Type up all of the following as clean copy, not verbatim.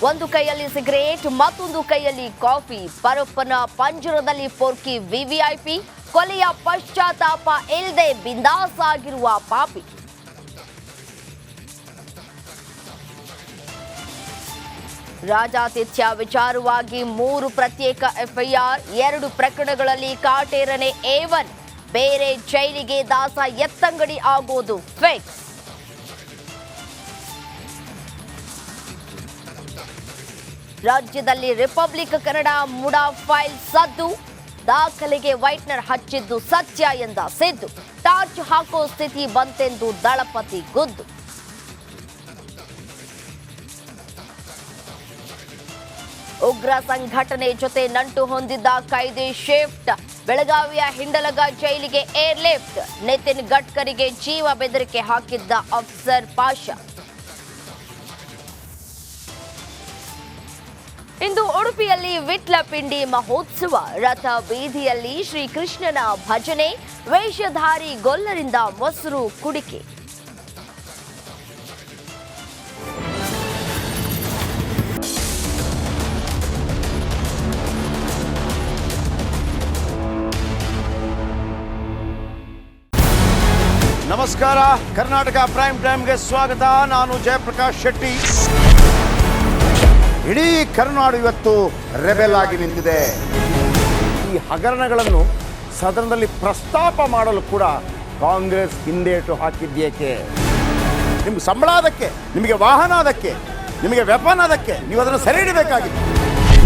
ಒಂದು ಕೈಯಲ್ಲಿ ಸಿಗರೇಟ್, ಮತ್ತೊಂದು ಕೈಯಲ್ಲಿ ಕಾಫಿ. ಪರಪ್ಪನ ಪಂಜರದಲ್ಲಿ ಪೊರ್ಕಿ ವಿವಿಐಪಿ. ಕೊಲೆಯ ಪಶ್ಚಾತ್ತಾಪ ಇಲ್ಲದೆ ಬಿಂದಾಸ್ ಆಗಿರುವ ಪಾಪಿ. ರಾಜಾತಿಥ್ಯ ವಿಚಾರವಾಗಿ 3 ಪ್ರತ್ಯೇಕ ಎಫ್ಐಆರ್, 2 ಪ್ರಕರಣಗಳಲ್ಲಿ ಕಾಟೇರನೆ A1. ಬೇರೆ ಜೈಲಿಗೆ ದಾಸ ಎತ್ತಂಗಡಿ ಆಗೋದು ಫಿಕ್ಸ್. ರಾಜ್ಯದಲ್ಲಿ ರಿಪಬ್ಲಿಕ್ ಕನ್ನಡ ಮುಡಾ ಫೈಲ್ ಸದ್ದು. ದಾಖಲೆಗೆ ವೈಟ್ನರ್ ಹಚ್ಚಿದ್ದು ಸತ್ಯ ಎಂದ ಸಿದ್ದು. ಟಾರ್ಚ್ ಹಾಕೋ ಸ್ಥಿತಿ ಬಂತೆಂದು ದಳಪತಿ ಗುದ್ದು. ಉಗ್ರ ಸಂಘಟನೆ ಜೊತೆ ನಂಟು ಹೊಂದಿದ್ದ ಕೈದಿ ಶಿಫ್ಟ್. ಬೆಳಗಾವಿಯ ಹಿಂಡಲಗ ಜೈಲಿಗೆ ಏರ್ಲಿಫ್ಟ್. ನಿತಿನ್ ಗಡ್ಕರಿಗೆ ಜೀವ ಬೆದರಿಕೆ ಹಾಕಿದ್ದ ಅಫ್ಸರ್ ಪಾಷಾ. ಇಂದು ಉಡುಪಿಯಲ್ಲಿ ವಿಟ್ಲಪಿಂಡಿ ಮಹೋತ್ಸವ. ರಥ ಬೀದಿಯಲ್ಲಿ ಶ್ರೀಕೃಷ್ಣನ ಭಜನೆ. ವೇಷಧಾರಿ ಗೊಲ್ಲರಿಂದ ಮೊಸರು ಕುಡಿಕೆ. ನಮಸ್ಕಾರ, ಕರ್ನಾಟಕ ಪ್ರೈಮ್ ಟೈಮ್ಗೆ ಸ್ವಾಗತ. ನಾನು ಜಯಪ್ರಕಾಶ್ ಶೆಟ್ಟಿ. ಇಡೀ ಕರ್ನಾಡು ಇವತ್ತು ರೆಬೆಲ್ ಆಗಿ ನಿಂತಿದೆ. ಈ ಹಗರಣಗಳನ್ನು ಸದನದಲ್ಲಿ ಪ್ರಸ್ತಾಪ ಮಾಡಲು ಕೂಡ ಕಾಂಗ್ರೆಸ್ ಹಿಂದೇಟು ಹಾಕಿದ್ದೇಕೆ? ನಿಮ್ಗೆ ಸಂಬಳ ಅದಕ್ಕೆ, ನಿಮಗೆ ವಾಹನ ಅದಕ್ಕೆ, ನಿಮಗೆ ವೆಪನ್ ಅದಕ್ಕೆ. ನೀವು ಅದನ್ನು ಸೆರೆ ಹಿಡಿಬೇಕಾಗಿತ್ತು.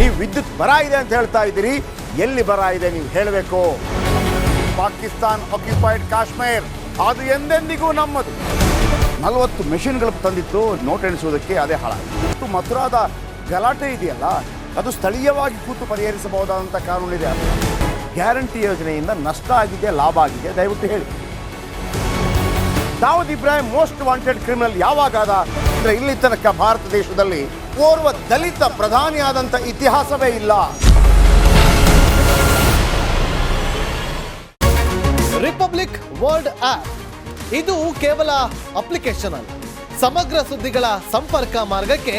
ನೀವು ವಿದ್ಯುತ್ ಬರ ಇದೆ ಅಂತ ಹೇಳ್ತಾ ಇದ್ದೀರಿ. ಎಲ್ಲಿ ಬರ ಇದೆ ನೀವು ಹೇಳಬೇಕು. ಪಾಕಿಸ್ತಾನ್ ಆಕ್ಯುಪೈಡ್ ಕಾಶ್ಮೀರ್ ಅದು ಎಂದೆಂದಿಗೂ ನಮ್ಮದು. 40 ಮೆಷಿನ್ಗಳು ತಂದಿತ್ತು ನೋಟ್ ಎಣಿಸುವುದಕ್ಕೆ, ಅದೇ ಹಾಳಾಯಿತು. ಮಥುರಾದ ಗಲಾಟೆ ಇದೆಯಲ್ಲ, ಅದು ಸ್ಥಳೀಯವಾಗಿ ಕೂತು ಪರಿಹರಿಸಬಹುದಾದಂಥ ಕಾನೂನಿದೆ. ಗ್ಯಾರಂಟಿ ಯೋಜನೆಯಿಂದ ನಷ್ಟ ಆಗಿದೆ, ಲಾಭ ಆಗಿದೆ, ದಯವಿಟ್ಟು ಹೇಳಿ. Dawood Ibrahim most wanted criminal ಯಾವಾಗಾದ ಅಂದರೆ ಇಲ್ಲಿ ತನಕ ಭಾರತ ದೇಶದಲ್ಲಿ ಓರ್ವ ದಲಿತ ಪ್ರಧಾನಿಯಾದಂಥ ಇತಿಹಾಸವೇ ಇಲ್ಲ. ರಿಪಬ್ಲಿಕ್ ವರ್ಲ್ಡ್ ಆಪ್ ಇದು ಕೇವಲ ಅಪ್ಲಿಕೇಶನ್ ಅಲ್ಲ, ಸಮಗ್ರ ಸುದ್ದಿಗಳ ಸಂಪರ್ಕ ಮಾರ್ಗಕ್ಕೆ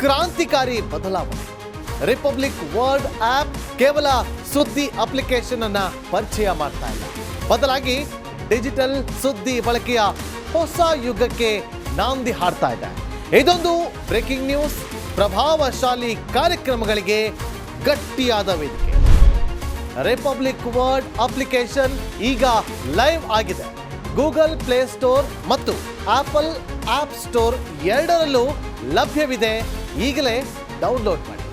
ಕ್ರಾಂತಿಕಾರಿ ಬದಲಾವಣೆ. ರಿಪಬ್ಲಿಕ್ ವರ್ಲ್ಡ್ ಆಪ್ ಕೇವಲ ಸುದ್ದಿ ಅಪ್ಲಿಕೇಶನ್ ಅನ್ನ ಪರಿಚಯ ಮಾಡ್ತಾ ಇಲ್ಲ, ಬದಲಾಗಿ ಡಿಜಿಟಲ್ ಸುದ್ದಿ ಬಳಕೆಯ ಹೊಸ ಯುಗಕ್ಕೆ ನಾಂದಿ ಹಾಡ್ತಾ ಇದೆ. ಇದೊಂದು ಬ್ರೇಕಿಂಗ್ ನ್ಯೂಸ್, ಪ್ರಭಾವಶಾಲಿ ಕಾರ್ಯಕ್ರಮಗಳಿಗೆ ಗಟ್ಟಿಯಾದ ವೇದಿಕೆ. ರಿಪಬ್ಲಿಕ್ ವರ್ಲ್ಡ್ ಅಪ್ಲಿಕೇಶನ್ ಈಗ ಲೈವ್ ಆಗಿದೆ. ಗೂಗಲ್ ಪ್ಲೇ ಸ್ಟೋರ್ ಮತ್ತು ಆಪಲ್ ಆಪ್ ಸ್ಟೋರ್ ಎರಡರಲ್ಲೂ ಲಭ್ಯವಿದೆ. ಈಗಲೇ ಡೌನ್ಲೋಡ್ ಮಾಡಿ.